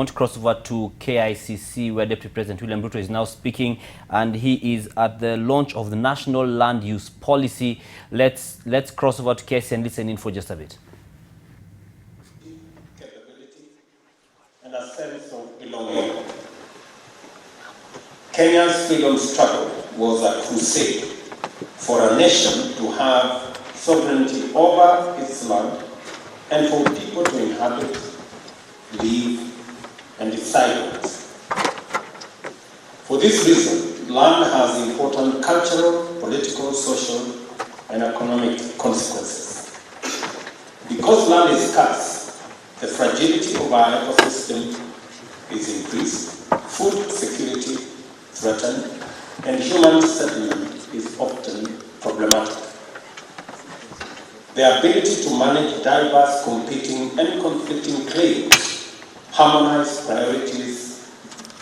I want to cross over to KICC, where Deputy President William Ruto is now speaking, and he is at the launch of the National Land Use Policy. Let's cross over to KICC and listen in for just a bit. Capability and a sense of belonging. Kenya's freedom struggle was a crusade for a nation to have sovereignty over its land and for people to inhabit, live, and decide on it. For this reason, land has important cultural, political, social, and economic consequences. Because land is scarce, the fragility of our ecosystem is increased, food security threatened, and human settlement is often problematic. The ability to manage diverse, competing, and conflicting claims, harmonize priorities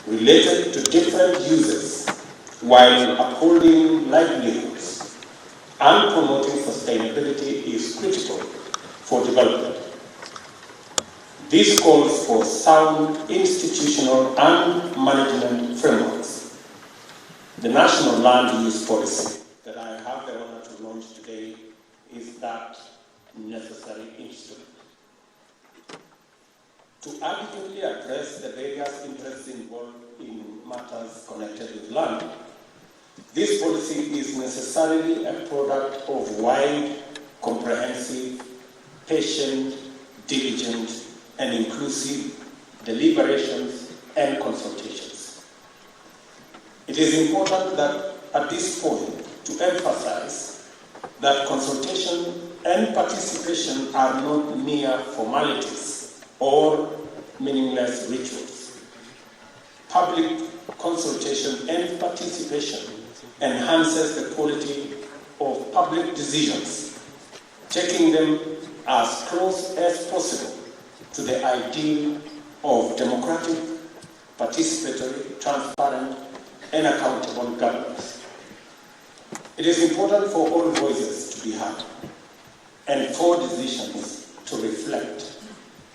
related to different uses while upholding livelihoods and promoting sustainability is critical for development. This calls for sound institutional and management frameworks. The National Land Use Policy that I have the honor to launch today is that necessary instrument. To adequately address the various interests involved in matters connected with land, this policy is necessarily a product of wide, comprehensive, patient, diligent, and inclusive deliberations and consultations. It is important that at this point to emphasize that consultation and participation are not mere formalities or meaningless rituals. Public consultation and participation enhances the quality of public decisions, taking them as close as possible to the ideal of democratic, participatory, transparent, and accountable governance. It is important for all voices to be heard and for decisions to reflect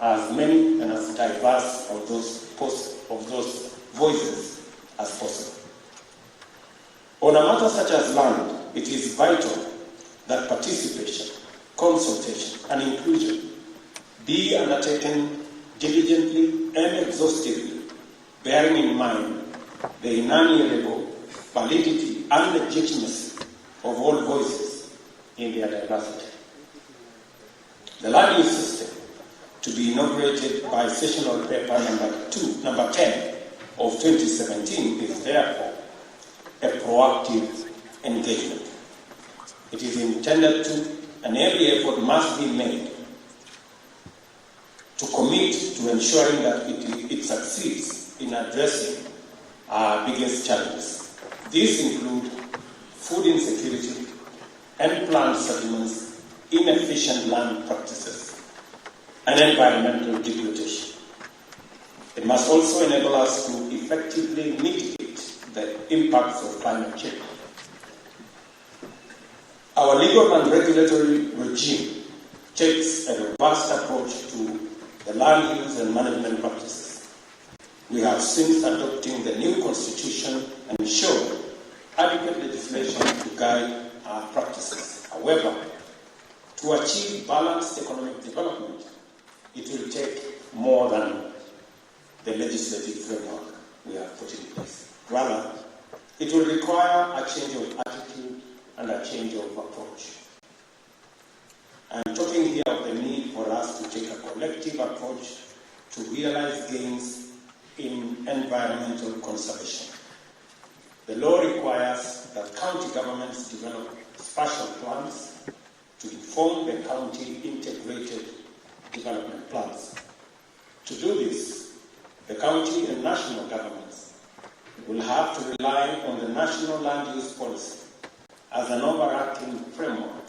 as many and as diverse of those voices as possible. On a matter such as land, it is vital that participation, consultation, and inclusion be undertaken diligently and exhaustively, bearing in mind the inalienable validity and legitimacy of all voices in their diversity. The land use system, to be inaugurated by sessional paper number 10 of 2017, is therefore a proactive engagement. It is intended to, and every effort must be made to commit to ensuring that it succeeds in addressing our biggest challenges. These include food insecurity and plant settlements, inefficient land practices, and environmental degradation. It must also enable us to effectively mitigate the impacts of climate change. Our legal and regulatory regime takes a robust approach to the land use and management practices. We have since adopting the new constitution and ensured adequate legislation to guide our practices. However, to achieve balanced economic development, it will take more than the legislative framework we have put in place. Rather, it will require a change of attitude and a change of approach. I'm talking here of the need for us to take a collective approach to realize gains in environmental conservation. The law requires that county governments develop spatial plans to inform the county integrated development plans. To do this, the county and national governments will have to rely on the National Land Use Policy as an overarching framework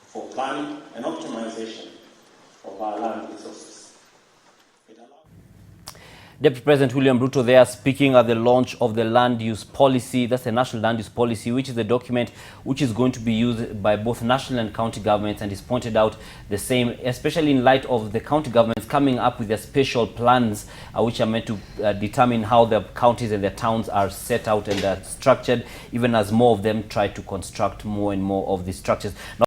for planning and optimization of our land resources. Deputy President William Ruto there speaking at the launch of the land use policy. That's the national land use policy, which is the document which is going to be used by both national and county governments, and he's pointed out the same, especially in light of the county governments coming up with their special plans, which are meant to determine how the counties and the towns are set out and structured, even as more of them try to construct more and more of these structures. Now,